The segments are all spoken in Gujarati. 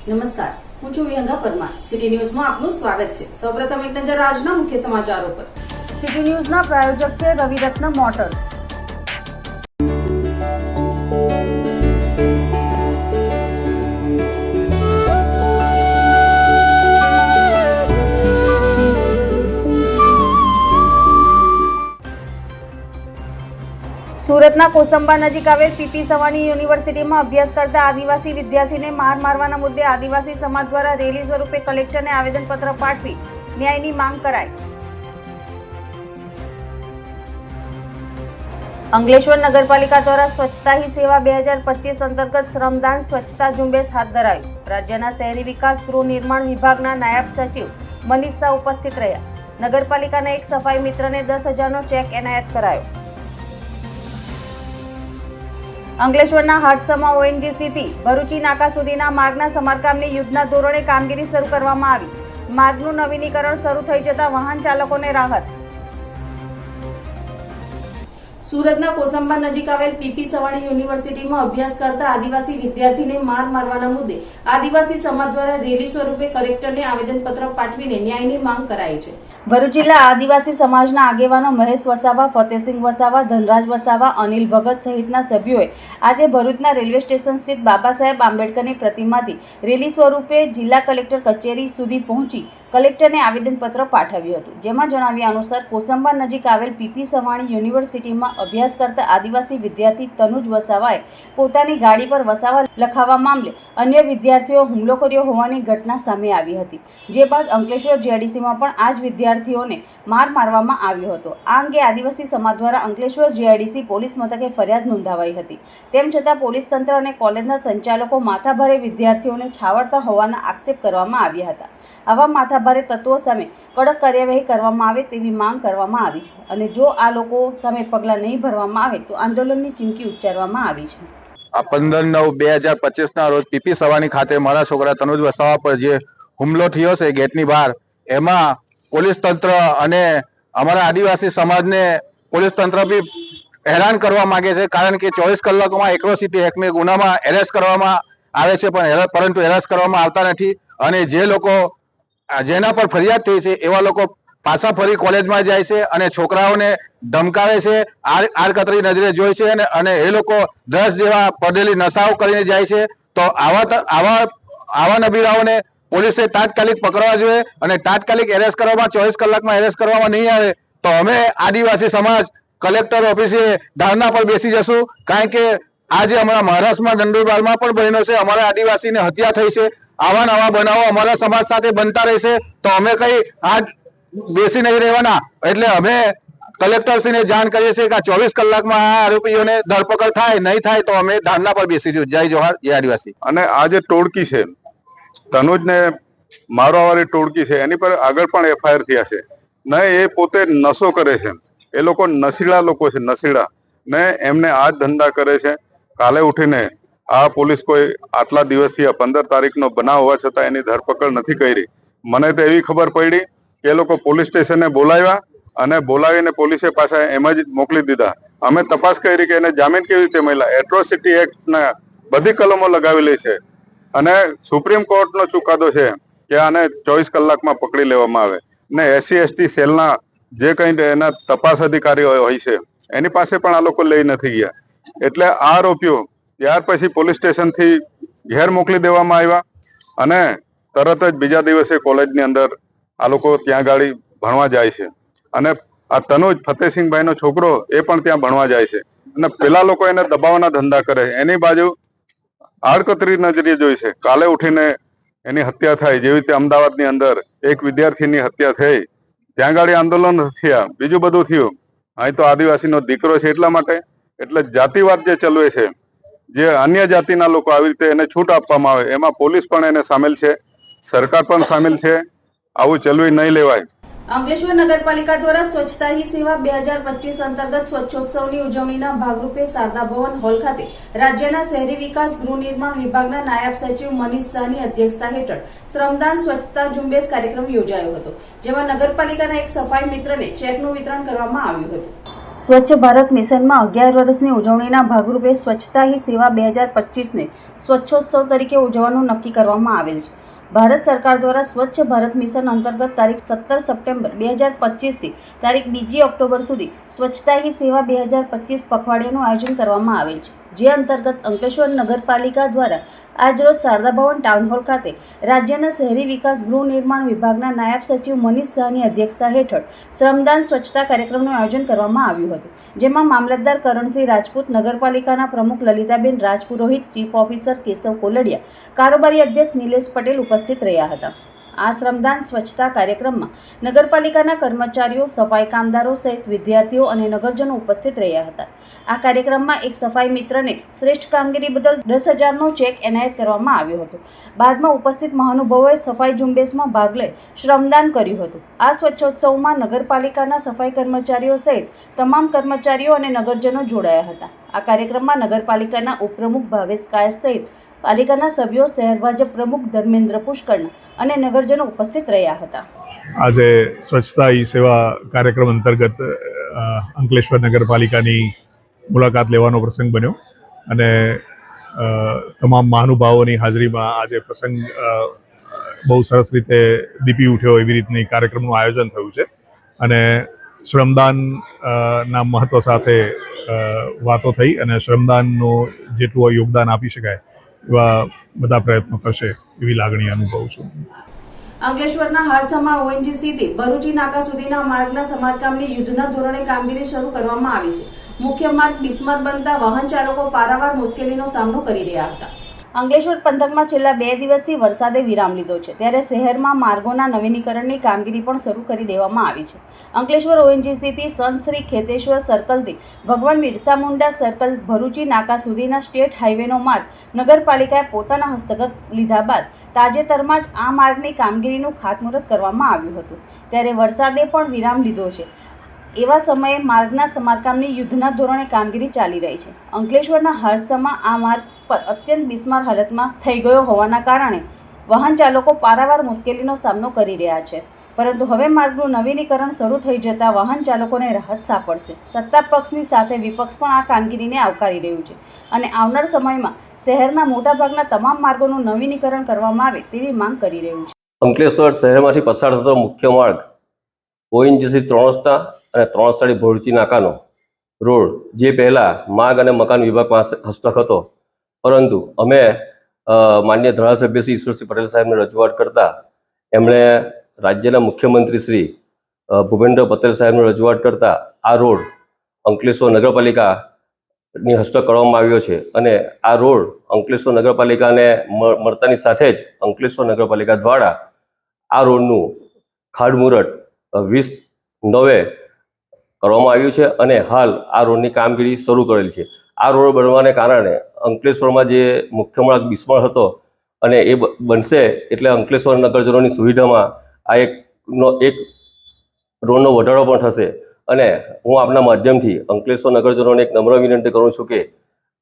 નમસ્કાર, હું છું વિહંગા પરમાર. સિટી ન્યૂઝમાં આપનું સ્વાગત છે. સૌપ્રથમ એક નજર આજના મુખ્ય સમાચારો પર. સિટી ન્યૂઝના પ્રાયોજક છે રવિરત્ન મોટર્સ. સુરતના કોસંબા નજીક આવેલ પીપી સવાણી યુનિવર્સિટીમાં અભ્યાસ કરતા આદિવાસી વિદ્યાર્થીને માર મારવાના મુદ્દે આદિવાસી સમાજ દ્વારા રેલી સ્વરૂપે કલેક્ટરને આવેદનપત્ર પાઠવી ન્યાયની માંગ કરાઈ. અંકલેશ્વર નગરપાલિકા દ્વારા સ્વચ્છતા હી સેવા 2025 અંતર્ગત શ્રમદાન સ્વચ્છતા ઝુંબેશ હાથ ધરાયું. રાજ્યના શહેરી વિકાસ ગૃહ નિર્માણ વિભાગના નાયબ સચિવ મનીષ શાહ ઉપસ્થિત રહ્યા. નગરપાલિકાના એક સફાઈ મિત્રને 10,000નો ચેક એનાયત કરાયો. અંકલેશ્વરના હાટસમા ઓએનજીસીથી ભરૂચી નાકા સુધીના માર્ગના સમારકામની યુદ્ધના ધોરણે કામગીરી શરૂ કરવામાં આવી. માર્ગનું નવીનીકરણ શરૂ થઈ જતા વાહન ચાલકોને રાહત. સુરતના કોસંબા નજીક આવેલ પીપી સવાણી યુનિવર્સિટીમાં અભ્યાસ કરતા આદિવાસી વિદ્યાર્થીને માર મારવાના મુદ્દે આદિવાસી સમાજ દ્વારા રેલી સ્વરૂપે કલેક્ટરને આવેદનપત્ર પાઠવીને ન્યાયની માંગ કરાઈ છે. ભરૂચ જિલ્લા આદિવાસી સમાજના આગેવાનો મહેશ વસાવા, ફતેહસિંહ વસાવા, ધનરાજ વસાવા, અનિલ ભગત સહિતના સભ્યોએ આજે ભરૂચના રેલવે સ્ટેશન સ્થિત બાબા સાહેબ આંબેડકરની પ્રતિમાથી રેલી સ્વરૂપે જિલ્લા કલેક્ટર કચેરી સુધી પહોંચી કલેક્ટરને આવેદનપત્ર પાઠવ્યું હતું. જેમાં જણાવ્યા અનુસાર કોસંબા નજીક આવેલ પીપી સવાણી યુનિવર્સિટીમાં અભ્યાસ કરતા આદિવાસી વિદ્યાર્થી તનુજ વસાવાએ પોતાની ગાડી પર વસાવા લખાવવા મામલે અન્ય વિદ્યાર્થીઓ હુમલો કર્યો હોવાની ઘટના સામે આવી હતી. જે બાદ અંકલેશ્વર જીઆઈડીસીમાં પણ આ જ વિદ્યાર્થીઓને માર મારવામાં આવ્યો હતો. આ અંગે આદિવાસી સમાજ દ્વારા અંકલેશ્વર જીઆઈડીસી પોલીસ મથકે ફરિયાદ નોંધાવાઈ હતી. તેમ છતાં પોલીસ તંત્ર અને કોલેજના સંચાલકો માથાભારે વિદ્યાર્થીઓને છાવરતા હોવાના આક્ષેપ કરવામાં આવ્યા હતા. આવા માથાભારે તત્વો સામે કડક કાર્યવાહી કરવામાં આવે તેવી માંગ કરવામાં આવી છે અને જો આ લોકો સામે પગલાં નહીં ભરવામાં આવે તો આંદોલનની ચીમકી ઉચ્ચારવામાં આવી છે. આ 15/9/2025 ના રોજ પીપી સવાણી ખાતે મારા છોકરા તનુજ વસાવા પર જે હુમલો થયો છે ગેટની બહાર, એમાં પોલીસ તંત્ર અને અમારા આદિવાસી સમાજને પોલીસ તંત્ર બી હેરાન કરવા માંગે છે. કારણ કે 24 કલાકમાં એટ્રોસિટી એક્ટના ગુનામાં એરેસ્ટ કરવામાં આવે છે, પરંતુ એરેસ્ટ કરવામાં આવતા નથી. અને જે લોકો જેના પર ફરિયાદ થઈ છે એવા લોકો પાછા ફરી કોલેજમાં જાય છે અને છોકરાઓને ધમકાવે છે, આડકતરી નજરે જોઈ છે અને એ લોકો ડ્રગ્સ જેવા પડેલી નશાઓ કરીને જાય છે. તો આવા નબીરાઓને પોલીસે તાત્કાલિક પકડવા જોઈએ અને તાત્કાલિક એરેસ્ટ કરવામાં 24 કલાકમાં એરેસ્ટ કરવામાં નહીં આવે તો અમે આદિવાસી સમાજ કલેક્ટર ઓફિસે ધરણા પર બેસી જશું. કારણ કે આજે હમણાં મહારાષ્ટ્રમાં નંદુરબારમાં પણ બહેનો છે, અમારા આદિવાસીને હત્યા થઈ છે. આવા નવા બનાવો અમારા સમાજ સાથે બનતા રહેશે તો અમે કઈ આજ બેસી નહીં રહેવાના. એટલે અમે કલેક્ટરશ્રીને જાણ કરીએ છીએ કે 24 કલાકમાં આ આરોપીઓને ધરપકડ થાય, નહીં થાય તો અમે ધરણા પર બેસીશું. જય જોહાર, જય આદિવાસી. અને આ જે ટોળકી છે તનુજને મારવાવાળી ટોળકી છે, એની પર આગળ પણ એફઆઈઆર થયા છે ને એ પોતે નશો કરે છે. એ લોકો નશીલા લોકો છે, નશીલા ને એમને આ જ ધંધા કરે છે. કાલે ઉઠીને આ પોલીસ કોઈ આટલા દિવસથી 15 તારીખનો બનાવ હોવા છતાં એની ધરપકડ નથી કરી. મને તો એવી ખબર પડી કે એ લોકો પોલીસ સ્ટેશને બોલાવ્યા અને બોલાવીને પોલીસે પાછા એમ જ મોકલી દીધા. અમે તપાસ કરી કે એને જામીન કેવી રીતે મળ્યા. એટ્રોસિટી એક્ટના બધી કલમો લગાવેલી છે અને સુપ્રીમ કોર્ટનો ચુકાદો છે કે આને 24 કલાકમાં પકડી લેવામાં આવે. ને SC/ST સેલના જે કંઈ એના તપાસ અધિકારીઓ હોય છે એની પાસે પણ આ લોકો લઈ નથી ગયા. એટલે આ આરોપીઓ ત્યાર પછી પોલીસ સ્ટેશનથી ઘેર મોકલી દેવામાં આવ્યા અને તરત જ બીજા દિવસે કોલેજની અંદર આ લોકો ત્યાં ગાડી ભણવા જાય છે. અને આ તનુજ ફતેહસિંહભાઈનો છોકરો એ પણ ત્યાં ભણવા જાય છે અને પેલા લોકો એને દબાવવાના ધંધા કરે. એની બાજુ આડકતરી નજરે જોઈ છે. કાલે ઉઠીને એની હત્યા થાય, જેવી રીતે અમદાવાદની અંદર એક વિદ્યાર્થીની હત્યા થઈ, ત્યાં ગાડી આંદોલન થયા, બીજું બધું થયું. અહીં તો આદિવાસીનો દીકરો છે એટલા માટે. એટલે જાતિવાદ જે ચલવે છે, જે અન્ય જાતિના લોકો આવી રીતે એને છૂટ આપવામાં આવે, એમાં પોલીસ પણ એને સામેલ છે, સરકાર પણ સામેલ છે. આવું ચલવી નહીં લેવાય. અંકલેશ્વર નગરપાલિકા દ્વારા સ્વચ્છતા હી સેવા 2025 અંતર્ગત સ્વચ્છોત્સવની ઉજવણીના ભાગરૂપે શારદા ભવન હોલ ખાતે રાજ્યના શહેરી વિકાસ ગૃહ નિર્માણ વિભાગના નાયબ સચિવ મનીષ શાહની અધ્યક્ષતા હેઠળ શ્રમદાન સ્વચ્છતા ઝુંબેશ કાર્યક્રમ યોજાયો હતો. જેમાં નગરપાલિકાના એક સફાઈ મિત્રને ચેકનું વિતરણ કરવામાં આવ્યું હતું. સ્વચ્છ ભારત મિશનમાં 11 વર્ષની ઉજવણીના ભાગરૂપે સ્વચ્છતા હી સેવા 2025ને સ્વચ્છોત્સવ તરીકે ઉજવવાનું નક્કી કરવામાં આવેલ છે. ભારત સરકાર દ્વારા સ્વચ્છ ભારત મિશન અંતર્ગત તારીખ 17 સપ્ટેમ્બર 2025થી તારીખ 2 ઓક્ટોબર સુધી સ્વચ્છતા હી સેવા 2025 પખવાડિયાનું આયોજન કરવામાં આવેલ છે. જે અંતર્ગત અંકલેશ્વર નગરપાલિકા દ્વારા આજરોજ શારદા ભવન ટાઉન હોલ ખાતે રાજ્યના શહેરી વિકાસ ગૃહ નિર્માણ વિભાગના નાયબ સચિવ મનીષ શાહની અધ્યક્ષતા હેઠળ શ્રમદાન સ્વચ્છતા કાર્યક્રમનું આયોજન કરવામાં આવ્યું હતું. જેમાં મામલતદાર કરણસિંહ રાજપૂત, નગરપાલિકાના પ્રમુખ લલિતાબેન રાજપુરોહિત, ચીફ ઓફિસર કેશવ કોલડિયા, કારોબારી અધ્યક્ષ નિલેશ પટેલ ઉપસ્થિત રહ્યા હતા. આ શ્રમદાન સ્વચ્છતા કાર્યક્રમમાં નગરપાલિકાના કર્મચારીઓ, સફાઈ કામદારો સહિત વિદ્યાર્થીઓ અને નગરજનો ઉપસ્થિત રહ્યા હતા. આ કાર્યક્રમમાં એક સફાઈ મિત્રને શ્રેષ્ઠ કામગીરી બદલ 10,000નો ચેક એનાયત કરવામાં આવ્યો હતો. બાદમાં ઉપસ્થિત મહાનુભાવોએ સફાઈ ઝુંબેશમાં ભાગ લઈ શ્રમદાન કર્યું હતું. આ સ્વચ્છોત્સવમાં નગરપાલિકાના સફાઈ કર્મચારીઓ સહિત તમામ કર્મચારીઓ અને નગરજનો જોડાયા હતા. આ કાર્યક્રમમાં નગરપાલિકાના ઉપપ્રમુખ ભાવેશ કાયસ સહિત પાલિકાના સભ્યો, શહેર ભાજપ પ્રમુખ ધર્મેન્દ્ર પુષ્કરના અને નગરજનો ઉપસ્થિત રહ્યા હતા. આજે સ્વચ્છતા હી સેવા કાર્યક્રમ અંતર્ગત અંકલેશ્વર નગરપાલિકાની મુલાકાત લેવાનો પ્રસંગ બન્યો અને તમામ મહાનુભાવોની હાજરીમાં આજે પ્રસંગ બહુ સરસ રીતે દીપી ઉઠ્યો એવી રીતની કાર્યક્રમનું આયોજન થયું છે અને શ્રમદાન ના મહત્વ સાથે વાતો થઈ અને શ્રમદાનનું જેટલું યોગદાન આપી શકાય એવા બધા પ્રયત્નો કરશે એવી લાગણી અનુભવું છું. અંકલેશ્વરના હાડસામાં ONGC થી ભરૂચી નાકા સુધીના માર્ગના સમારકામની યુદ્ધના ધોરણે કામગીરી શરૂ કરવામાં આવી છે. મુખ્ય માર્ગ બિસ્માર બનતા વાહન ચાલકો પારાવાર મુશ્કેલીનો સામનો કરી રહ્યા હતા. અંકલેશ્વર પંથકમાં છેલ્લા 2 દિવસથી વરસાદે વિરામ લીધો છે, ત્યારે શહેરમાં માર્ગોના નવીનીકરણની કામગીરી પણ શરૂ કરી દેવામાં આવી છે. અંકલેશ્વર ONGC થી સંત શ્રી ખેતેશ્વર સર્કલથી ભગવાન બિરસા મુંડા સર્કલ ભરૂચી નાકા સુધીના સ્ટેટ હાઈવેનો માર્ગ નગરપાલિકાએ પોતાના હસ્તગત લીધા બાદ તાજેતરમાં જ આ માર્ગની કામગીરીનું ખાતમુહૂર્ત કરવામાં આવ્યું હતું. ત્યારે વરસાદે પણ વિરામ લીધો છે. એવા સમયે માર્ગના સમારકામની યુદ્ધના ધોરણે કામગીરી ચાલી રહી છે. અંકલેશ્વરના હર્ષમાં આ માર્ગ પર અત્યંત બિસ્માર હાલતમાં થઈ ગયો હોવાના કારણે વાહન ચાલકો પારાવાર મુશ્કેલીનો સામનો કરી રહ્યા છે. પરંતુ હવે માર્ગનું નવીનીકરણ શરૂ થઈ જતાં વાહન ચાલકોને રાહત સાંપડશે. સત્તા પક્ષની સાથે વિપક્ષ પણ આ કામગીરીને આવકારી રહ્યું છે અને આવનાર સમયમાં શહેરના મોટાભાગના તમામ માર્ગોનું નવીનીકરણ કરવામાં આવે તેવી માંગ કરી રહ્યું છે. અંકલેશ્વર શહેરમાંથી પસાર થતો મુખ્ય માર્ગ ONGC 3 રસ્તા અને 3 સ્થળે ભરૂચી નાકાનો રોડ જે પહેલાં માર્ગ અને મકાન વિભાગ પાસે હસ્તક હતો, પરંતુ અમે માન્ય ધારાસભ્ય શ્રી ઈશ્વરસિંહ પટેલ સાહેબને રજૂઆત કરતા એમણે રાજ્યના મુખ્યમંત્રી શ્રી ભૂપેન્દ્ર પટેલ સાહેબને રજૂઆત કરતા આ રોડ અંકલેશ્વર નગરપાલિકાની હસ્તક કરવામાં આવ્યો છે અને આ રોડ અંકલેશ્વર નગરપાલિકાને મળતાની સાથે જ અંકલેશ્વર નગરપાલિકા દ્વારા આ રોડનું ખાતમુહૂર્ત 20/9 કરવામાં આવ્યું છે અને હાલ આ રોડની કામગીરી શરૂ કરેલ છે. આ રોડ બનવાને કારણે અંકલેશ્વરમાં જે મુખ્ય માર્ગ બિસ્માર હતો અને એ બનશે એટલે અંકલેશ્વર નગરજનોની સુવિધામાં આ એક રોડનો વધારો પણ થશે. અને હું આપના માધ્યમથી અંકલેશ્વર નગરજનોને એક નમ્ર વિનંતી કરું છું કે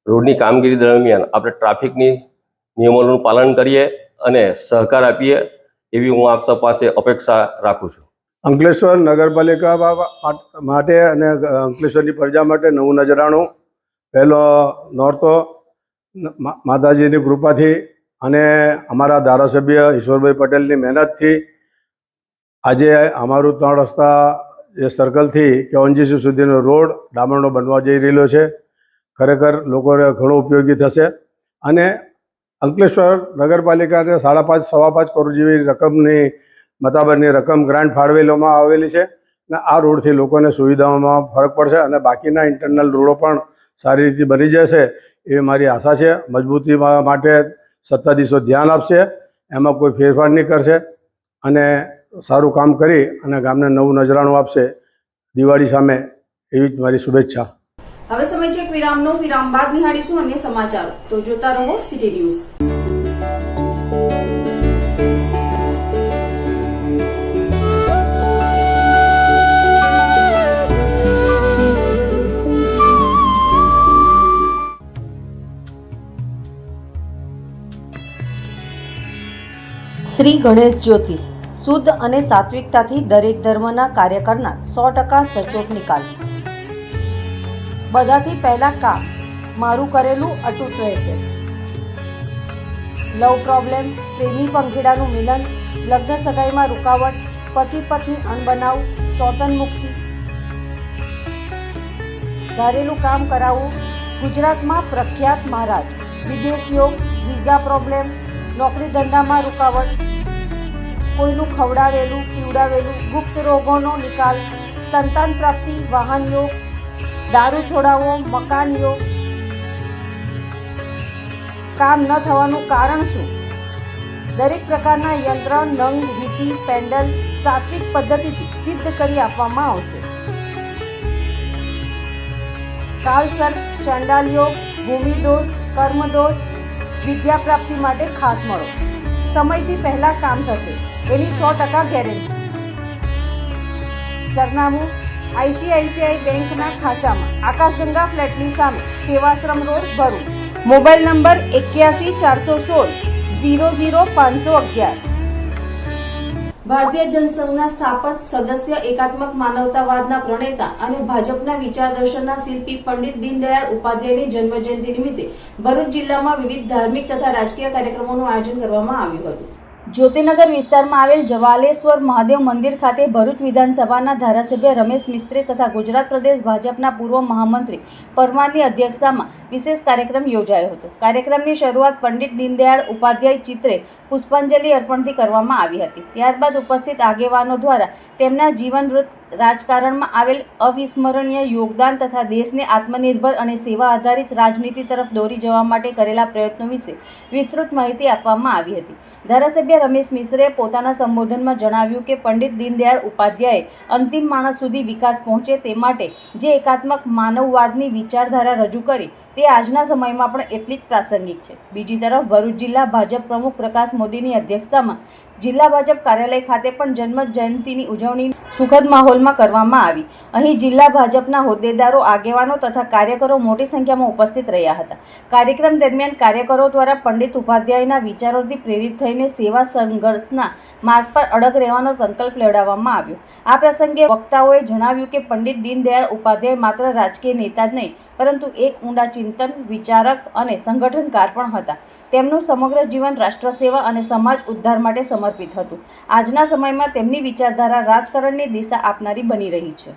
રોડની કામગીરી દરમિયાન આપણે ટ્રાફિકની નિયમોનું પાલન કરીએ અને સહકાર આપીએ એવી હું આપ સૌ પાસે અપેક્ષા રાખું છું. અંકલેશ્વર નગરપાલિકા માટે અને અંકલેશ્વરની પ્રજા માટે નવું નજરાણું પહેલો નોરતો માતાજીની કૃપાથી અને અમારા ધારાસભ્ય ઈશ્વરભાઈ પટેલની મહેનતથી આજે અમારું 3 રસ્તા જે સર્કલથી કે ONGC સુધીનો રોડ ડામરનો બનવા જઈ રહેલો છે. ખરેખર લોકોને ઘણો ઉપયોગી થશે અને અંકલેશ્વર નગરપાલિકાને 5.5 સવા 5 કરોડ જેવી રકમની મતાબરની રકમ ગ્રાન્ટ ફાળવેલોમાં આવેલી છે અને આ રોડથી લોકોને સુવિધાઓમાં ફરક પડશે અને બાકીના ઇન્ટરનલ રોડો પણ સારી રીતે બની જશે એવી મારી આશા છે. મજબૂતી માટે સત્તાધીશો ધ્યાન આપશે, એમાં કોઈ ફેરફાર નહીં કરશે અને સારું કામ કરી અને ગામને નવું નજરાણું આપશે દિવાળી સામે એવી જ મારી શુભેચ્છા. હવે સમય છે વિરામનો. વિરામ બાદ નિહાળીશું અન્ય સમાચારો. તો જોતા રહો સિટી ન્યૂઝ. શ્રી ગણેશ જ્યોતિષ શુદ્ધ અને સાત્વિકતાથી દરેક ધર્મના કાર્ય કરનાર 100% સચોટ નિકાલ. બધાથી પહેલાં કામ, મારું કરેલું અતૂટ રહેશે. લવ પ્રોબ્લેમ, પ્રેમી પંખીડાનું મિલન, લગ્ન સગાઈમાં રૂકાવટ, પતિ પત્ની અણબનાવ, સ્વતન મુક્તિ, ધારેલું કામ કરાવવું, ગુજરાતમાં પ્રખ્યાત મહારાજ, વિદેશ યોગ, વિઝા પ્રોબ્લેમ, નોકરી ધંધામાં રૂકાવટ, કોઈનું ખવડાવેલું પીવડાવેલું, ગુપ્ત રોગોનો નિકાલ, સંતાન પ્રાપ્તિ, વાહન યોગ, દારૂ છોડાવવો, મકાન યોગ. કામ ન થવાનું કારણ શું? દરેક પ્રકારના યંત્ર, નંગ, વીંટી, પેન્ડલ સાત્વિક પદ્ધતિથી સિદ્ધ કરી આપવામાં આવશે. કાલસર્પ, ચંડાલ યોગ, ભૂમિદોષ, કર્મદોષ, વિદ્યા પ્રાપ્તિ માટે ખાસ મળો. સમયથી પહેલાં કામ થશે, એની 100% ગેરંટી. સરનામું ICICI બેંકના ખાંચામાં, આકાશગંગા ફ્લેટની સામે, Sevashram road, Bharuch. Mobile number 81 416 00 511. ભારતીય જનસંઘના સ્થાપક સદસ્ય, એકાત્મક માનવતાવાદના પ્રણેતા અને ભાજપના વિચારદર્શનના શિલ્પી પંડિત દીનદયાળ ઉપાધ્યાયની જન્મજયંતિ નિમિત્તે ભરૂચ જિલ્લામાં વિવિધ ધાર્મિક તથા રાજકીય કાર્યક્રમોનું આયોજન કરવામાં આવ્યું હતું. જ્યોતિનગર વિસ્તારમાં આવેલ જવાલેશ્વર મહાદેવ મંદિર ખાતે ભરૂચ વિધાનસભાના ધારાસભ્ય રમેશ મિસ્ત્રી તથા ગુજરાત પ્રદેશ ભાજપના પૂર્વ મહામંત્રી પરમારની અધ્યક્ષતામાં વિશેષ કાર્યક્રમ યોજાયો હતો. કાર્યક્રમની શરૂઆત પંડિત દીનદયાળ ઉપાધ્યાય ચિત્રે પુષ્પાંજલિ અર્પણથી કરવામાં આવી હતી. ત્યારબાદ ઉપસ્થિત આગેવાનો દ્વારા તેમના જીવનવૃત્ત, રાજકારણમાં આવેલ અવિસ્મરણીય યોગદાન તથા દેશને આત્મનિર્ભર અને સેવા આધારિત રાજનીતિ તરફ દોરી જવા માટે કરેલા પ્રયત્નો વિશે વિસ્તૃત માહિતી આપવામાં આવી હતી. ધારાસભ્ય રમેશ મિશ્રે પોતાના સંબોધનમાં જણાવ્યું કે પંડિત દીનદયાળ ઉપાધ્યાયે અંતિમ માણસ સુધી વિકાસ પહોંચે તે માટે જે એકાત્મક માનવવાદની વિચારધારા રજૂ કરી તે આજના સમયમાં પણ એટલી જ પ્રાસંગિક છે. બીજી તરફ ભરૂચ જિલ્લા ભાજપ પ્રમુખ પ્રકાશ મોદીની અધ્યક્ષતામાં જિલ્લા ભાજપ કાર્યાલય ખાતે પણ જન્મ જયંતિની ઉજવણી સુખદ માહોલમાં કરવામાં આવી. અહીં જિલ્લા ભાજપના હોદ્દેદારો, આગેવાનો તથા કાર્યકરો મોટી સંખ્યામાં ઉપસ્થિત રહ્યા હતા. કાર્યક્રમ દરમિયાન કાર્યકરો દ્વારા પંડિત ઉપાધ્યાયના વિચારોથી પ્રેરિત થઈને સેવા સંઘર્ષના માર્ગ પર અડગ રહેવાનો સંકલ્પ લેવડાવવામાં આવ્યો. આ પ્રસંગે વક્તાઓએ જણાવ્યું કે પંડિત દીનદયાળ ઉપાધ્યાય માત્ર રાજકીય નેતા જ નહીં પરંતુ એક ઊંડા ચિંતન, વિચારક અને સંગઠનકાર પણ હતા. તેમનું સમગ્ર જીવન રાષ્ટ્ર સેવા અને સમાજ ઉદ્ધાર માટે સમર્પિત હતું. આજના સમયમાં તેમની વિચારધારા રાજકારણની દિશા આપનારી બની રહી છે.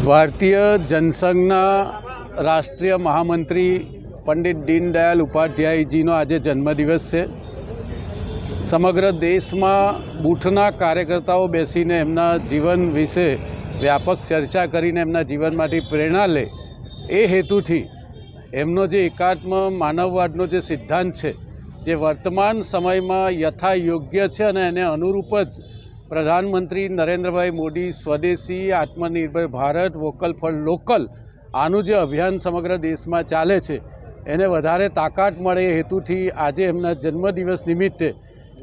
ભારતીય જનસંઘના રાષ્ટ્રીય મહામંત્રી પંડિત દીનદયાળ ઉપાધ્યાયજીનો આજે જન્મદિવસ છે. સમગ્ર દેશમાં બૂથના કાર્યકર્તાઓ બેસીને એમના જીવન વિશે વ્યાપક ચર્ચા કરીને એમના જીવનમાંથી પ્રેરણા લે એ હેતુથી એમનો જે એકાત્મ માનવવાદનો જે સિદ્ધાંત છે જે વર્તમાન સમયમાં યથા યોગ્ય છે અને એને અનુરૂપ જ પ્રધાનમંત્રી નરેન્દ્રભાઈ મોદી સ્વદેશી, આત્મનિર્ભર ભારત, વોકલ ફોર લોકલ આનું જે અભિયાન સમગ્ર દેશમાં ચાલે છે એને વધારે તાકાત મળે એ હેતુથી આજે એમના જન્મદિવસ નિમિત્તે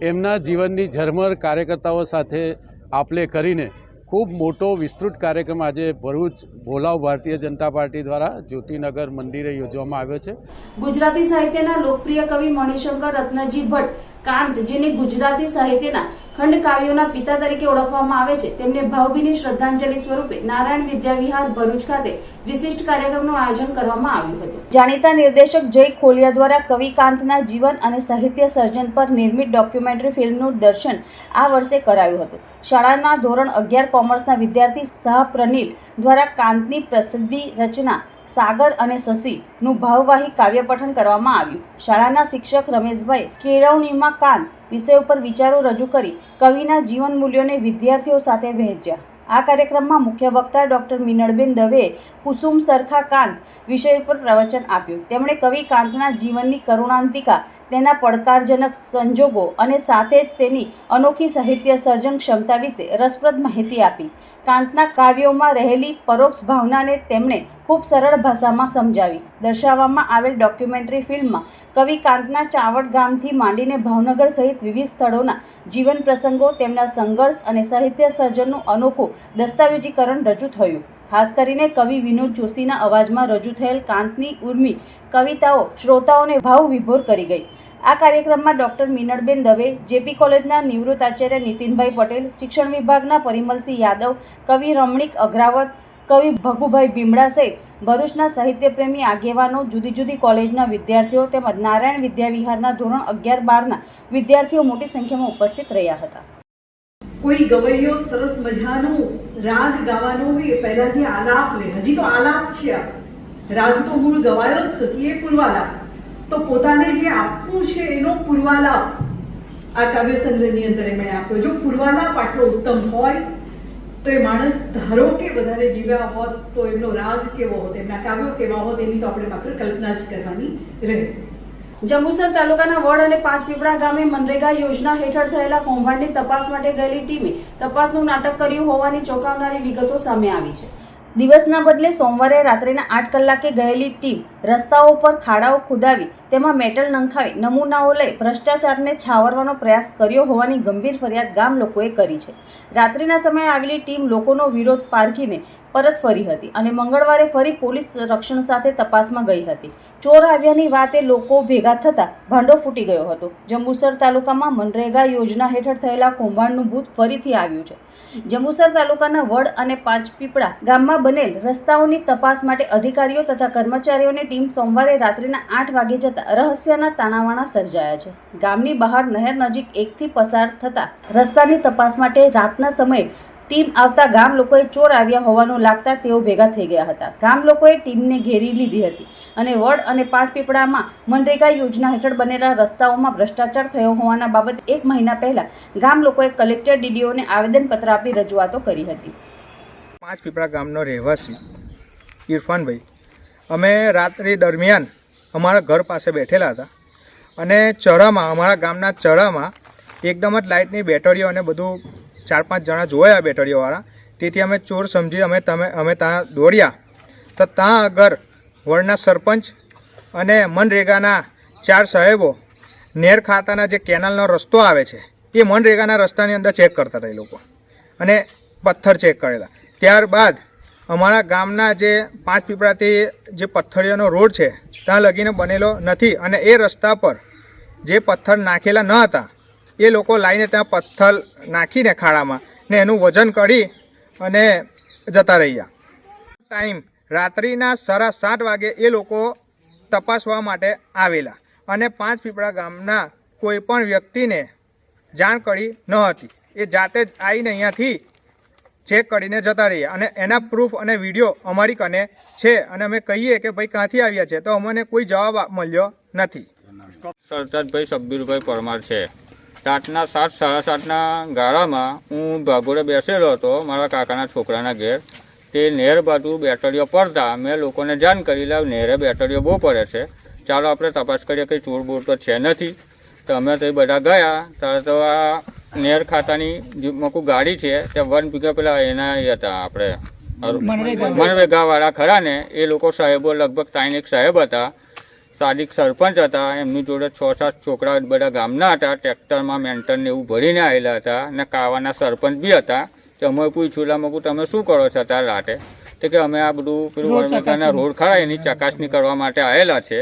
એમના જીવનની ઝરમર કાર્યકર્તાઓ સાથે આપલે કરીને ખૂબ મોટો વિસ્તૃત કાર્યક્રમ આજે ભરૂચ ભોલાવ ભારતીય જનતા પાર્ટી દ્વારા જ્યોતિનગર મંદિરે યોજવામાં આવ્યો છે. ગુજરાતી સાહિત્યના લોકપ્રિય કવિ મણિશંકર રત્નજી ભટ્ટ કાંત, જેને ગુજરાતી સાહિત્યના ખંડ કાવ્યોના પિતા તરીકે ઓળખવામાં આવે છે, તેમને ભાવભીની શ્રદ્ધાંજલિ સ્વરૂપે નારાયણ વિદ્યાવિહાર ભરૂચ ખાતે વિશિષ્ટ કાર્યક્રમનું આયોજન કરવામાં આવ્યું હતું. જાણીતા નિર્દેશક જય ખોલિયા દ્વારા કવિ કાંતના જીવન અને સાહિત્ય સર્જન પર નિર્મિત ડોક્યુમેન્ટરી ફિલ્મનું દર્શન આ વર્ષે કરાયું હતું. શાળાના ધોરણ 11 કોમર્સના વિદ્યાર્થી શાહ પ્રનિલ દ્વારા કાંતની પ્રસિદ્ધિ રચના સાગર અને શશીનું ભાવવાહી કાવ્ય પઠન કરવામાં આવ્યું. શાળાના શિક્ષક રમેશભાઈ કેળવણીમાં કાંત વિષય ઉપર વિચારો રજૂ કરી કવિના જીવન મૂલ્યોને વિદ્યાર્થીઓ સાથે વહેંચ્યા. આ કાર્યક્રમમાં મુખ્ય વક્તા ડૉક્ટર મિનળબેન દવેએ કુસુમ સરખા કાંત વિષય ઉપર પ્રવચન આપ્યું. તેમણે કવિ કાંતના જીવનની કરુણાંતિકા, તેના પડકારજનક સંજોગો અને સાથે જ તેની અનોખી સાહિત્ય સર્જન ક્ષમતા વિશે રસપ્રદ માહિતી આપી. કાંતના કાવ્યોમાં રહેલી પરોક્ષ ભાવનાને તેમણે ખૂબ સરળ ભાષામાં સમજાવી. દર્શાવવામાં આવેલ ડોક્યુમેન્ટરી ફિલ્મમાં કવિ કાંતના ચાવડ ગામથી માંડીને ભાવનગર સહિત વિવિધ સ્થળોના જીવન પ્રસંગો, તેમના સંઘર્ષ અને સાહિત્ય સર્જનનું અનોખું દસ્તાવેજીકરણ રજૂ થયું. ખાસ કરીને કવિ વિનોદ જોશીના અવાજમાં રજૂ થયેલ કાંતની ઉર્મી કવિતાઓ શ્રોતાઓને ભાવ વિભોર કરી ગઈ. આ કાર્યક્રમમાં ડૉક્ટર મિનળબેન દવે, જેપી કોલેજના નિવૃત્ત આચાર્ય નીતિનભાઈ પટેલ, શિક્ષણ વિભાગના પરિમલસિંહ યાદવ, કવિ રમણીક અગ્રાવત, કવિ ભગુભાઈ ભીમડા સહિત ભરૂચના સાહિત્યપ્રેમી આગેવાનો, જુદી જુદી કોલેજના વિદ્યાર્થીઓ તેમજ નારાયણ વિદ્યાવિહારના ધોરણ 11-12ના વિદ્યાર્થીઓ મોટી સંખ્યામાં ઉપસ્થિત રહ્યા હતા. કોઈ ગવૈયો સરસ મજાનો રાગ ગાવાનો હોય એ પહેલા જે આલાપ લે, હજી તો આલાપ છે, રાગ તો મૂળ ગવાયો જ નથી, એ પૂર્વાલાપ. તો પોતાને જે આપવું છે એનો પૂર્વાલાપ આ કાવ્ય સંગ્રહની અંદર એમણે આપ્યો. જો પૂર્વાલાપ આટલો ઉત્તમ હોય તો એ માણસ ધારો કે વધારે જીવ્યા હોત તો એમનો રાગ કેવો હોત, એમના કાવ્યો કેવા હોત, એની તો આપણે માત્ર કલ્પના જ કરવાની રહે. જંબુસર તાલુકાના વડ અને પાંચપીપળા ગામે મનરેગા યોજના હેઠળ થયેલા કૌભાંડની તપાસ માટે ગયેલી ટીમે તપાસનું નાટક કર્યું હોવાની ચોંકાવનારી વિગતો સામે આવી છે. દિવસના બદલે સોમવારે રાત્રિના 8 કલાકે ગયેલી ટીમ રસ્તાઓ પર ખાડાઓ ખોદાવી તેમાં મેટલ નંખાવી નમૂનાઓ લઈ ભ્રષ્ટાચારને છાવરવાનો પ્રયાસ કર્યો હોવાની ગંભીર ફરિયાદ ગામ લોકોએ કરી છે. રાત્રિના સમયે આવેલી ટીમ લોકોનો વિરોધ પારખીને પરત ફરી હતી અને મંગળવારે ફરી પોલીસ રક્ષણ સાથે તપાસમાં ગઈ હતી. ચોર આવ્યાની વાતે લોકો ભેગા થતાં ભાંડો ફૂટી ગયો હતો. જંબુસર તાલુકામાં મનરેગા યોજના હેઠળ થયેલા કૌભાંડનું ભૂત ફરીથી આવ્યું છે. જંબુસર તાલુકાના વડ અને પાંચપીપળા ગામમાં બનેલ રસ્તાઓની તપાસ માટે અધિકારીઓ તથા કર્મચારીઓની ટીમ સોમવારે રાત્રિના 8 વાગે જતા રહસ્યના તાણાવાણા સર્જાયા છે. ગામની બહાર નહેર નજીક એકથી પસાર થતા રસ્તાની તપાસ માટે રાતના સમયે ટીમ આવતા ગામ લોકોએ ચોર આવ્યા હોવાનું લાગતા તેઓ ભેગા થઈ ગયા હતા. ગામ લોકોએ ટીમને ઘેરી લીધી હતી અને વડ અને પાંચપીપળામાં મનરેગા યોજના હેઠળ બનેલા રસ્તાઓમાં ભ્રષ્ટાચાર થયો હોવાના બાબતે 1 મહિના પહેલા ગામ લોકોએ કલેક્ટર ડીડીઓને આવેદનપત્ર આપી રજૂઆતો કરી હતી. પાંચપીપળા ગામનો રહેવાસી ઇરફાનભાઈ, અમે રાત્રિ દરમિયાન અમારા ઘર પાસે બેઠેલા હતા અને ચરામાં, અમારા ગામના ચરામાં એકદમ જ લાઇટની બેટરીઓ અને બધું 4-5 જણા જોયા બેટરીઓવાળા. તેથી અમે ચોર સમજી અમે ત્યાં દોડ્યા તો ત્યાં આગળ વડના સરપંચ અને મનરેગાના 4 સાહેબો નેર ખાતાના જે કેનાલનો રસ્તો આવે છે એ મનરેગાના રસ્તાની અંદર ચેક કરતા હતા એ લોકો, અને પથ્થર ચેક કરેલા. ત્યારબાદ અમારા ગામના જે પાંચપીપળાથી જે પથ્થરિયાનો રોડ છે ત્યાં લગીને બનેલો નથી અને એ રસ્તા પર જે પથ્થર નાખેલા ન હતા એ લોકો લાવીને ત્યાં પથ્થર નાખીને ખાડામાં ને એનું વજન કરી અને જતા રહ્યા. ટાઈમ રાત્રિના 7:30 વાગે એ લોકો તપાસવા માટે આવેલા અને પાંચપીપળા ગામના કોઈ પણ વ્યક્તિને જાણ કરી ન હતી. એ જાતે જ આવીને અહીંયાથી ચેક કરીને જતા રહ્યા અને એના પ્રૂફ અને વિડીયો અમારી કને છે અને અમે કહીએ કે ભાઈ ક્યાંથી આવ્યા છે તો અમને કોઈ જવાબ મળ્યો નથી. સરતાજભાઈ સબ્બીરભાઈ પરમાર છે. રાતના 7-7:30 ગાળામાં હું ભાગોળે બેસેલો હતો મારા કાકાના છોકરાના ઘેર. તે નહેર બાજુ બેટરીઓ પડતા મેં લોકોને જાણ કરી, લાવ નહેરે બેટરીઓ બહુ પડે છે, ચાલો આપણે તપાસ કરીએ કે ચોર બોર તો છે નથી. તો અમે તો બધા ગયા ત્યારે તો આ નહેર ખાતાની જે મોકું ગાડી છે ત્યાં 1 વીઘા પેલા એના હતા આપણે મનરેગાવાળા ખરા ને, એ લોકો સાહેબો લગભગ 3 સાહેબ હતા, સાદિક સરપંચ હતા, એમની જોડે 6-7 છોકરા બધા ગામના હતા, ટ્રેક્ટરમાં મેન્ટરને એવું ભરીને આવેલા હતા અને કાવાના સરપંચ બી હતા. તો અમે પૂછ્યું લામકું તમે શું કરો છો અત્યારે રાતે? તો કે અમે આ બધું પેલું વણમેકાના રોડ ખરા એની ચકાસણી કરવા માટે આવેલા છે.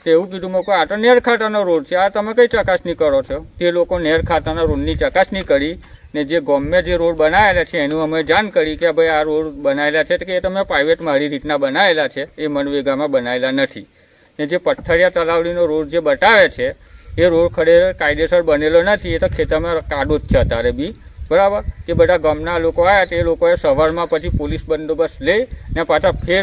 તો એવું કીધું મેં આ તો નેર ખાતાનો રોડ છે, આ તમે કઈ ચકાસણી કરો છો? તે લોકો નેર ખાતાના રોડની ચકાસણી કરી ને જે ગમે જે રોડ બનાવેલા છે એનું અમે જાણ કરી કે ભાઈ આ રોડ બનાવેલા છે કે એ તમે પ્રાઇવેટ મારી રીતના બનાવેલા છે, એ મનરેગામાં બનાવેલા નથી. ને જે પથ્થરિયા તલાવડીનો રોડ જે બતાવે છે એ રોડ ખરેખર કાયદેસર બનેલો નથી, એ તો ખેતરમાં કાદો જ છે અત્યારે બી, બરાબર. એ બધા ગામના લોકો આવ્યા તે લોકોએ સવારમાં પછી પોલીસ બંદોબસ્ત લઈ ને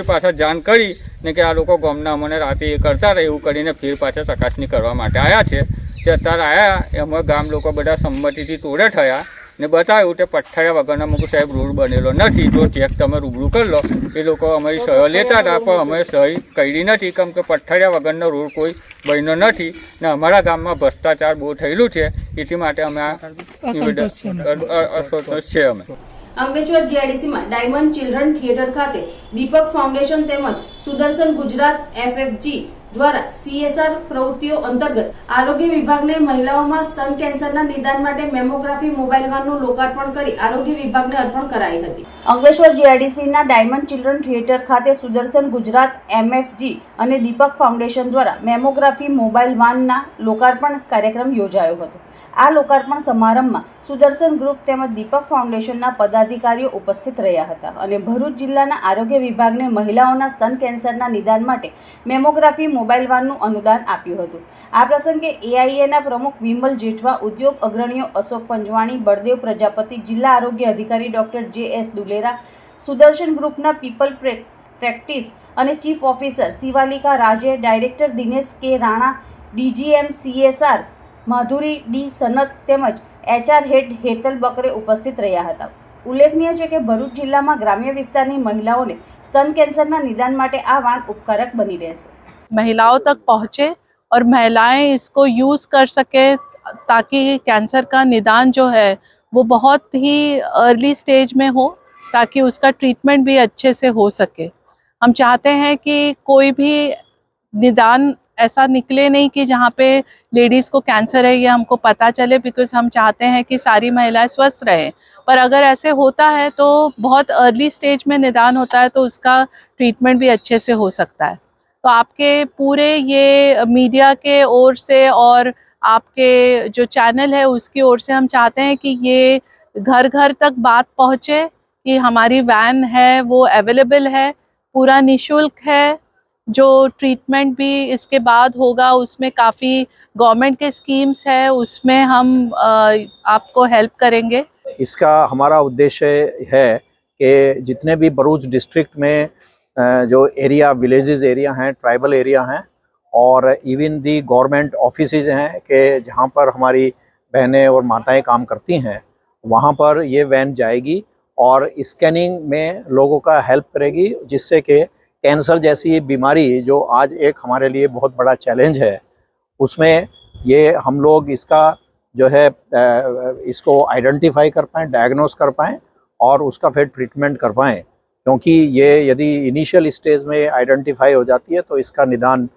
પાછા જાણ કરી ને કે આ લોકો ગામના અમને રાતે એ કરતા રહે એવું કરીને પાછા ચકાસણી કરવા માટે આવ્યા છે. તે અત્યારે આવ્યા એમાં ગામ લોકો બધા સંમતિથી તોડે થયા ને બતાવ્યું કે પથ્થરિયા વગરના મુકુ સાહેબ રોડ બનેલો નથી, જો ચેક તમે રૂબરૂ કરી લો. એ લોકો અમારી સહી લેતા હતા પણ અમે સહી કરી નથી, કેમ કે પથ્થરિયા વગરનો રોડ કોઈ બન્યો નથી ને અમારા ગામમાં ભ્રષ્ટાચાર બહુ થયેલું છે, એટલી માટે અમે આ અસંતોષ છે. અમે અંકલેશ્વર જીઆઈડીસીમાં ડાયમંડ ચિલ્ડ્રન થિયેટર ખાતે દીપક ફાઉન્ડેશન તેમજ સુદર્શન ગુજરાત FFG દ્વારા CSR પ્રવૃત્તિઓ અંતર્ગત આરોગ્ય વિભાગને મહિલાઓમાં સ્તન કેન્સરના નિદાન માટે મેમોગ્રાફી મોબાઈલ વાનનું લોકાર્પણ કરી આરોગ્ય વિભાગને અર્પણ કરાઈ હતી. અંકલેશ્વર જીઆઈડીસીના ડાયમંડ ચિલ્ડ્રન થિયેટર ખાતે સુદર્શન ગુજરાત MFG અને દીપક ફાઉન્ડેશન દ્વારા મેમોગ્રાફી મોબાઈલ વાનના લોકાર્પણ કાર્યક્રમ યોજાયો હતો. આ લોકાર્પણ સમારંભમાં સુદર્શન ગ્રુપ તેમજ દીપક ફાઉન્ડેશનના પદાધિકારીઓ ઉપસ્થિત રહ્યા હતા અને ભરૂચ જિલ્લાના આરોગ્ય વિભાગને મહિલાઓના સ્તન કેન્સરના નિદાન માટે મેમોગ્રાફી મોબાઈલ વાનનું અનુદાન આપ્યું હતું. આ પ્રસંગે AIAના પ્રમુખ વિમલ જેઠવા, ઉદ્યોગ અગ્રણીઓ અશોક પંજવાણી, બળદેવ પ્રજાપતિ, જિલ્લા આરોગ્ય અધિકારી ડોક્ટર JS દુલેરા, સુદર્શન ગ્રુપના પીપલ પ્રેક્ટિસ અને ચીફ ઓફિસર શિવાલિકા રાજે, ડાયરેક્ટર દિનેશ કે રાણા, DGM CSR માધુરી D સનત તેમજ HR હેડ હેતલ બકરે ઉપસ્થિત રહ્યા હતા. ઉલ્લેખનીય છે કે ભરૂચ જિલ્લામાં ગ્રામ્ય વિસ્તારની મહિલાઓને સ્તન કેન્સરના નિદાન માટે આ વાન ઉપકારક બની રહેશે. महिलाओं तक पहुँचे और महिलाएं इसको यूज़ कर सके ताकि कैंसर का निदान जो है वो बहुत ही अर्ली स्टेज में हो, ताकि उसका ट्रीटमेंट भी अच्छे से हो सके. हम चाहते हैं कि कोई भी निदान ऐसा निकले नहीं कि जहाँ पे लेडीज़ को कैंसर है ये हमको पता चले, बिकॉज हम चाहते हैं कि सारी महिलाएं स्वस्थ रहें. पर अगर ऐसे होता है तो बहुत अर्ली स्टेज में निदान होता है तो उसका ट्रीटमेंट भी अच्छे से हो सकता है. तो आपके पूरे ये मीडिया के ओर से और आपके जो चैनल है उसकी ओर से हम चाहते हैं कि ये घर घर तक बात पहुँचे कि हमारी वैन है वो अवेलेबल है, पूरा निशुल्क है. जो ट्रीटमेंट भी इसके बाद होगा उसमें काफ़ी गवर्नमेंट के स्कीम्स है, उसमें हम आपको हेल्प करेंगे. इसका हमारा उद्देश्य है कि जितने भी भरूच डिस्ट्रिक्ट में जो एरिया विलेजेस एरिया हैं, ट्राइबल एरिया हैं और इवन दी गवर्नमेंट ऑफिसेज हैं कि जहाँ पर हमारी बहनें और माताएं काम करती हैं, वहाँ पर ये वैन जाएगी और स्कैनिंग में लोगों का हेल्प करेगी, जिससे कि कैंसर जैसी बीमारी जो आज एक हमारे लिए बहुत बड़ा चैलेंज है, उसमें ये हम लोग इसका जो है इसको आइडेंटिफाई कर पाएँ, डायग्नोस कर पाएँ और उसका फिर ट्रीटमेंट कर पाएँ. क्योंकि ये यदि इनिशियल स्टेज में आइडेंटिफाई हो जाती है तो इसका निदान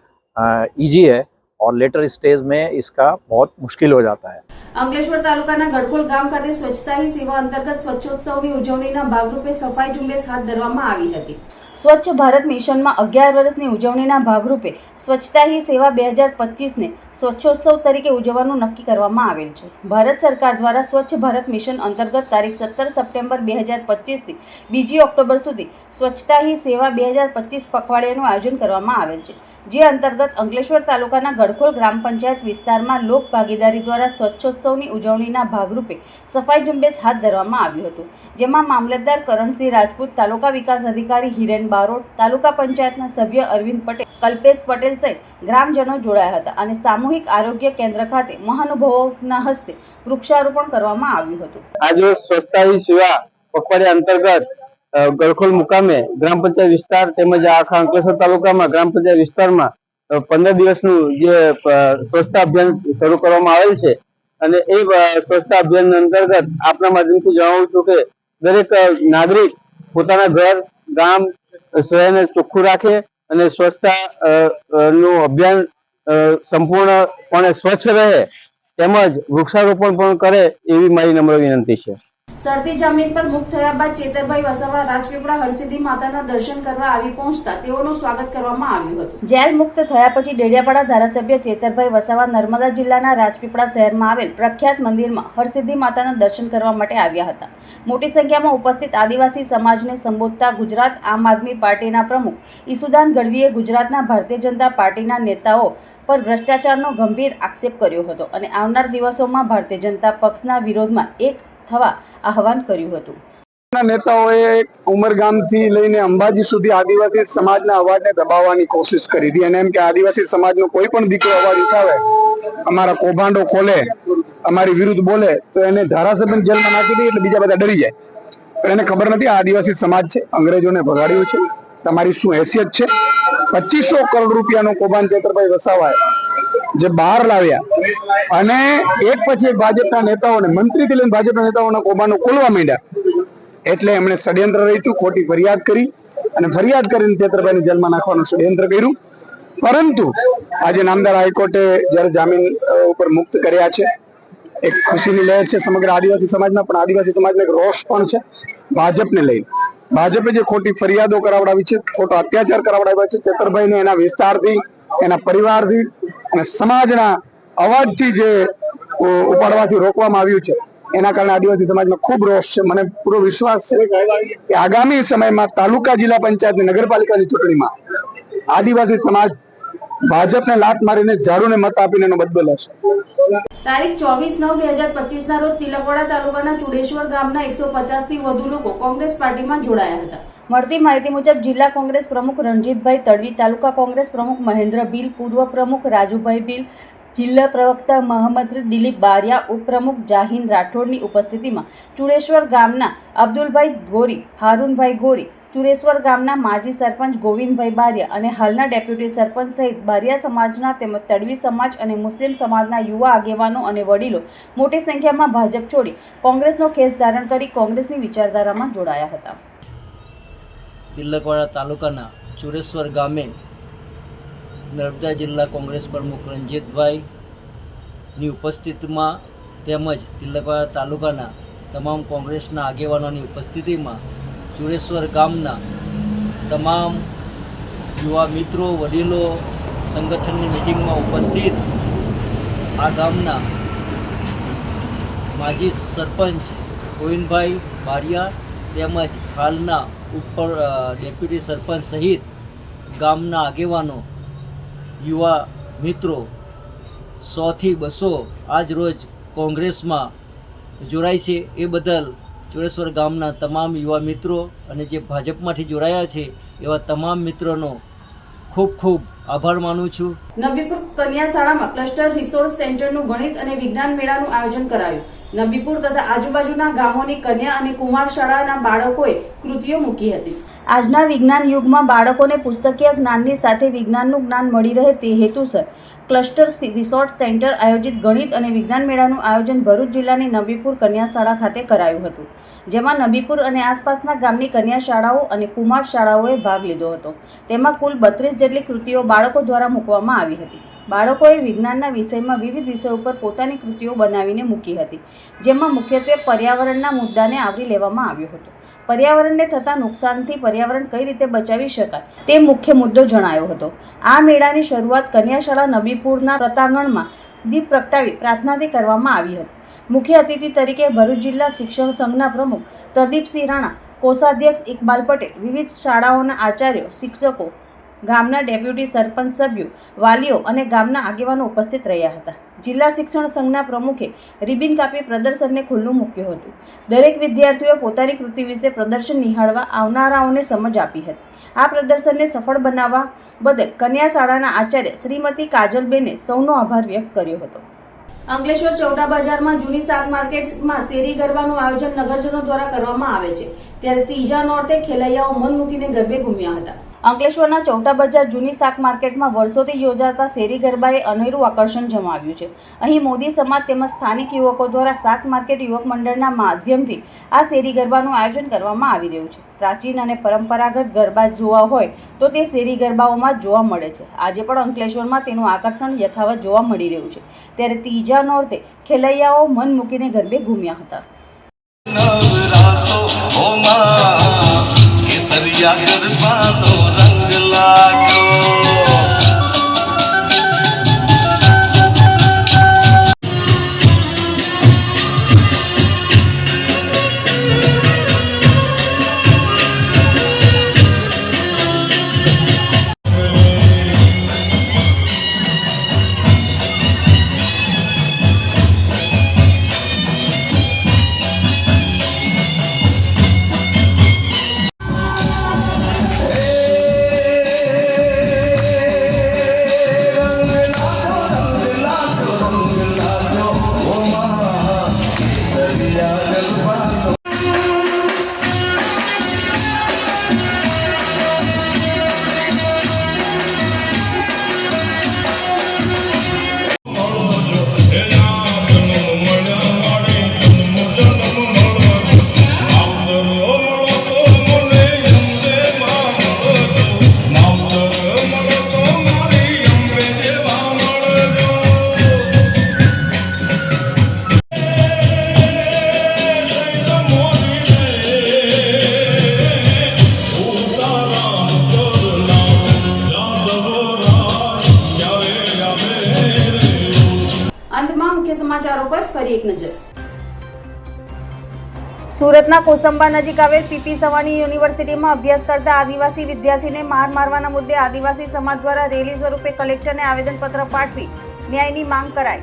ईजी है और लेटर स्टेज में इसका बहुत मुश्किल हो जाता है. અંકલેશ્વર તાલુકાના ગડખોલ ગામ ખાતે સ્વચ્છતા હી સેવા અંતર્ગત સ્વચ્છોત્સવની ઉજવણીના ભાગરૂપે સફાઈ ઝુંબેશ હાથ ધરવામાં આવી હતી. સ્વચ્છ ભારત મિશનમાં 11 વર્ષની ઉજવણીના ભાગરૂપે સ્વચ્છતા હી સેવા 2025ને સ્વચ્છોત્સવ તરીકે ઉજવવાનું નક્કી કરવામાં આવેલ છે. ભારત સરકાર દ્વારા સ્વચ્છ ભારત મિશન અંતર્ગત તારીખ 17 સપ્ટેમ્બર 2025 થી 2 ઓક્ટોબર સુધી સ્વચ્છતા હી સેવા 2025 પખવાડિયાનું આયોજન કરવામાં આવેલ છે. જે અંતર્ગત અંકલેશ્વર તાલુકાના ગડખોલ ગ્રામ પંચાયત વિસ્તારમાં લોક ભાગીદારી દ્વારા સ્વચ્છોત્સવની ઉજવણીના ભાગરૂપે સફાઈ ઝુંબેશ હાથ ધરવામાં આવ્યું હતું. જેમાં મામલતદાર કરણસિંહ રાજપૂત, તાલુકા વિકાસ અધિકારી હિરેન બારોટ, તાલુકા પંચાયતના સભ્ય અરવિંદ પટેલ, કલ્પેશ પટેલ સહિત ગ્રામજનો જોડાયા હતા અને સામૂહિક આરોગ્ય કેન્દ્ર ખાતે મહાનુભાવોના હસ્તે વૃક્ષારોપણ કરવામાં આવ્યું હતું. આજે સ્વચ્છતા હી સેવા પખવાડિયા અંતર્ગત ગડખોલ મુકામે ગ્રામ પંચાયત વિસ્તાર તેમજ આખા અંકલેશ્વર તાલુકામાં ગ્રામ પંચાયત વિસ્તારમાં 15 દિવસનું જે સ્વચ્છતા અભિયાન શરૂ કરવામાં આવેલ છે અને એ સ્વચ્છતા અભિયાન અંતર્ગત આપના માધ્યમથી જણાવું છું કે દરેક નાગરિક પોતાના ઘર, ગામ, શહેરને ચોખ્ખું રાખે અને સ્વચ્છતા નું અભિયાન સંપૂર્ણપણે સ્વચ્છ રહે તેમજ વૃક્ષારોપણ પણ કરે એવી મારી નમ્ર વિનંતી છે. શરતી જામીન પર મુક્ત થયા બાદ ચેતરભાઈ વસાવા રાજપીપળા હરસિદ્ધિ માતાના દર્શન કરવા આવી પહોંચતા તેઓનું સ્વાગત કરવામાં આવ્યું હતું. જેલ મુક્ત થયા પછી ડેડિયાપાડા ધારાસભ્ય ચેતરભાઈ વસાવા નર્મદા જિલ્લાના રાજપીપળા શહેરમાં આવેલ પ્રખ્યાત મંદિરમાં હરસિદ્ધિ માતાના દર્શન કરવા માટે આવ્યા હતા. મોટી સંખ્યામાં ઉપસ્થિત આદિવાસી સમાજને સંબોધતા ગુજરાત આમ આદમી પાર્ટીના પ્રમુખ ઈસુદાન ગઢવીએ ગુજરાતના ભારતીય જનતા પાર્ટીના નેતાઓ પર ભ્રષ્ટાચારનો ગંભીર આક્ષેપ કર્યો હતો અને આવનાર દિવસોમાં ભારતીય જનતા પક્ષના વિરોધમાં એક થવા આહવાન કર્યું હતું. નેતાઓએ ઉમરગામથી લઈને અંબાજી સુધી આદિવાસી સમાજના અવાજને દબાવવાની કોશિશ કરી હતી અને એમ કે આદિવાસી સમાજનો કોઈ પણ દીકરો અવાજ ઉઠાવે, અમારા કૌભાંડો ખોલે, અમારી વિરુદ્ધ બોલે તો એને ધારાસભ્ય જેલમાં નાખી દે એટલે બીજા બધા ડરી જાય. એને ખબર નથી આ આદિવાસી સમાજ છે, અંગ્રેજોને ભગાડ્યું છે, તમારી શું હેસિયત છે. 2500 કરોડ રૂપિયાનું કૌભાંડ ચેતરભાઈ વસાવાએ જે બહાર લાવ્યા અને એક પછી એક ભાજપના નેતાઓને, મંત્રીથી લઈને ભાજપના નેતાઓના કૌભાંડો ખોલવા માંડ્યા એટલે એમણે ષડયંત્ર રચ્યું, ખોટી ફરિયાદ કરી અને ફરિયાદ કરીને ચેતરભાઈને જેલમાં નાખવાનું ષડયંત્ર કર્યું. પરંતુ આજે નામદાર હાઈકોર્ટે જ્યારે જામીન ઉપર મુક્ત કર્યા છે, એક ખુશીની લહેર છે સમગ્ર આદિવાસી સમાજમાં, પણ આદિવાસી સમાજનો એક રોષ પણ છે ભાજપને લઈને. ભાજપે જે ખોટી ફરિયાદો કરાવડાવી છે, ખોટો અત્યાચાર કરાવડાવ્યા છે, ચેતરભાઈને એના વિસ્તારથી, એના પરિવારથી અને સમાજના અવાજથી જે ઉપાડવાથી રોકવામાં આવ્યું છે, એના કારણે આદિવાસી સમાજમાં ખૂબ રોષ છે. મને પૂરો વિશ્વાસ છે કે આગામી સમયમાં તાલુકા, જિલ્લા પંચાયત, નગરપાલિકાની ચૂંટણીમાં આદિવાસી સમાજ ભાજપને લાત મારીને ઝાડુને મત આપીને એનો બદલો લેશે. તારીખ 24/9/2025 ના રોજ તિલકવાડા તાલુકાના ચુડેશ્વર ગામના 150 થી વધુ લોકો કોંગ્રેસ પાર્ટીમાં જોડાયા હતા. મળતી માહિતી મુજબ જિલ્લા કોંગ્રેસ પ્રમુખ રણજીતભાઈ તડવી, તાલુકા કોંગ્રેસ પ્રમુખ મહેન્દ્ર ભીલ, પૂર્વ પ્રમુખ રાજુભાઈ ભીલ, જિલ્લા પ્રવક્તા મહામંત્રી દિલીપ બારિયા, ઉપપ્રમુખ જાહીન રાઠોડની ઉપસ્થિતિમાં ચુડેશ્વર ગામના અબ્દુલભાઈ ગોરી, હારૂનભાઈ ગોરી, ચુરેશ્વર ગામના માજી સરપંચ ગોવિંદભાઈ બારિયા અને હાલના ડેપ્યુટી સરપંચ સહિત બારિયા સમાજના તેમજ તડવી સમાજ અને મુસ્લિમ સમાજના યુવા આગેવાનો અને વડીલો મોટી સંખ્યામાં ભાજપ છોડી કોંગ્રેસનો ખેસ ધારણ કરી કોંગ્રેસની વિચારધારામાં જોડાયા હતા. તિલકવાડા તાલુકાના ચુરેશ્વર ગામે નર્મદા જિલ્લા કોંગ્રેસ પ્રમુખ રણજીતભાઈની ઉપસ્થિતિમાં તેમજ તિલકવાડા તાલુકાના તમામ કોંગ્રેસના આગેવાનોની ઉપસ્થિતિમાં ચુરેશ્વર ગામના તમામ યુવા મિત્રો, વડીલો સંગઠનની મિટિંગમાં ઉપસ્થિત આ ગામના માજી સરપંચ ગોવિંદભાઈ બારિયા તેમજ હાલના ડેપ્યુટી સરપંચ સહિત ગામના આગેવાનો, યુવા મિત્રો 100 થી 200 આજ રોજ કોંગ્રેસમાં જોડાય છે. એ બદલ ચુરેશ્વર ગામના તમામ યુવા મિત્રો અને જે ભાજપમાંથી જોડાયા છે એવા તમામ મિત્રોનો ખૂબ ખૂબ આભાર માનું છું. નબીપુર કન્યા શાળામાં ક્લસ્ટર રિસોર્સ સેન્ટરનું ગણિત અને વિજ્ઞાન મેળાનું આયોજન કરાયું. નબીપુર તથા આજુબાજુના ગામોની કન્યા અને કુમાર શાળાના બાળકોએ કૃતિઓ મૂકી હતી. આજના વિજ્ઞાન યુગમાં બાળકોને પુસ્તકીય જ્ઞાનની સાથે વિજ્ઞાનનું જ્ઞાન મળી રહે તે હેતુસર ક્લસ્ટર રિસોર્સ સેન્ટર આયોજિત ગણિત અને વિજ્ઞાન મેળાનું આયોજન ભરૂચ જિલ્લાની નબીપુર કન્યા શાળા ખાતે કરાયું હતું, જેમાં નબીપુર અને આસપાસના ગામની કન્યા શાળાઓ અને કુમાર શાળાઓએ ભાગ લીધો હતો. તેમાં કુલ 32 જેટલી કૃતિઓ બાળકો દ્વારા મૂકવામાં આવી હતી. બાળકોએ વિજ્ઞાનના વિષયમાં વિવિધ વિષયો ઉપર પોતાની કૃતિઓ બનાવીને મૂકી હતી, જેમાં મુખ્યત્વે પર્યાવરણના મુદ્દાને આવરી લેવામાં આવ્યો હતો. પર્યાવરણને થતા નુકસાનથી પર્યાવરણ કઈ રીતે બચાવી શકાય તે મુખ્ય મુદ્દો જણાયો હતો. આ મેળાની શરૂઆત કન્યાશાળા નબીપુરના પ્રતાંગણમાં દીપ પ્રગટાવી પ્રાર્થનાથી કરવામાં આવી હતી. મુખ્ય અતિથિ તરીકે ભરૂચ જિલ્લા શિક્ષણ સંઘના પ્રમુખ પ્રદીપસિંહ રાણા, કોષાધ્યક્ષ ઇકબાલ પટેલ, વિવિધ શાળાઓના આચાર્યો, શિક્ષકો, ગામના ડેપ્યુટી સરપંચ સભ્યો, વાલીઓ અને ગામના આગેવાનો ઉપસ્થિત રહ્યા હતા. જિલ્લા શિક્ષણ સંઘના પ્રમુખે રિબિન કાપી પ્રદર્શનને ખુલ્લું મૂક્યું હતું. દરેક વિદ્યાર્થીઓએ પોતાની કૃતિ વિશે પ્રદર્શન નિહાળવા આવનારાઓને સમજ આપી હતી. આ પ્રદર્શનને સફળ બનાવવા બદલ કન્યા શાળાના આચાર્ય શ્રીમતી કાજલબેને સૌનો આભાર વ્યક્ત કર્યો હતો. અંકલેશ્વર ચૌટા બજારમાં જૂની શાક માર્કેટમાં શેરી ગરબાનું આયોજન નગરજનો દ્વારા કરવામાં આવે છે, ત્યારે ત્રીજા નોરતે ખેલૈયાઓ મન મૂકીને ગરબે ઘૂમ્યા હતા. અંકલેશ્વરના ચૌટા બજાર જૂની શાક માર્કેટમાં વર્ષોથી યોજાતા શેરી ગરબાએ અનેરું આકર્ષણ જમાવ્યું છે. અહીં મોદી સમાજ તેમજ સ્થાનિક યુવકો દ્વારા શાક માર્કેટ યુવક મંડળના માધ્યમથી આ શેરી ગરબાનું આયોજન કરવામાં આવી રહ્યું છે. પ્રાચીન અને પરંપરાગત ગરબા જોવા હોય તો તે શેરી ગરબાઓમાં જ જોવા મળે છે. આજે પણ અંકલેશ્વરમાં તેનું આકર્ષણ યથાવત જોવા મળી રહ્યું છે, ત્યારે ત્રીજા નોરતે ખેલૈયાઓ મન મૂકીને ગરબે ઘૂમ્યા હતા. ગરબાનો રંગ લાગ્યો સુરતના કોસંબા નજીક આવેલ પીપી સવાણી યુનિવર્સિટીમાં અભ્યાસ કરતા આદિવાસી વિદ્યાર્થીને માર મારવાના મુદ્દે આદિવાસી સમાજ દ્વારા રેલી સ્વરૂપે કલેક્ટરને આવેદનપત્ર પાઠવી ન્યાયની માંગ કરાઈ.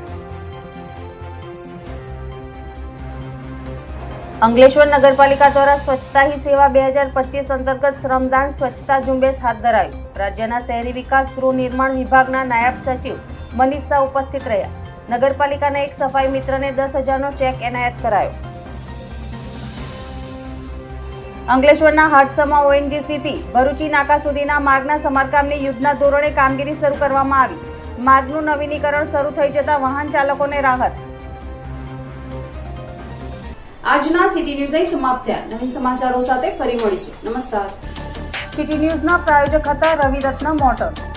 અંકલેશ્વર નગરપાલિકા દ્વારા સ્વચ્છતા હી સેવા 2025 અંતર્ગત શ્રમદાન સ્વચ્છતા ઝુંબેશ હાથ ધરાયું. રાજ્યના શહેરી વિકાસ ગૃહ નિર્માણ વિભાગના નાયબ સચિવ મનીષ શાહ ઉપસ્થિત રહ્યા. નગરપાલિકાના એક સફાઈ મિત્રને 10,000નો ચેક એનાયત કરાયો. અંકલેશ્વરના હાટસમા ONGC થી ભરૂચી નાકા સુધીના માર્ગના સમારકામની યુદ્ધના ધોરણે કામગીરી શરૂ કરવામાં આવી. માર્ગનું નવીનીકરણ શરૂ થઈ જતા વાહન ચાલકોને રાહત. આજના સિટી ન્યૂઝ અહીં સમાપ્ત થયા. નવીન સમાચારો સાથે ફરી મળીશું. નમસ્કાર. સિટી ન્યૂઝના પ્રાયોજક હતા રવિરત્ન મોટર્સ.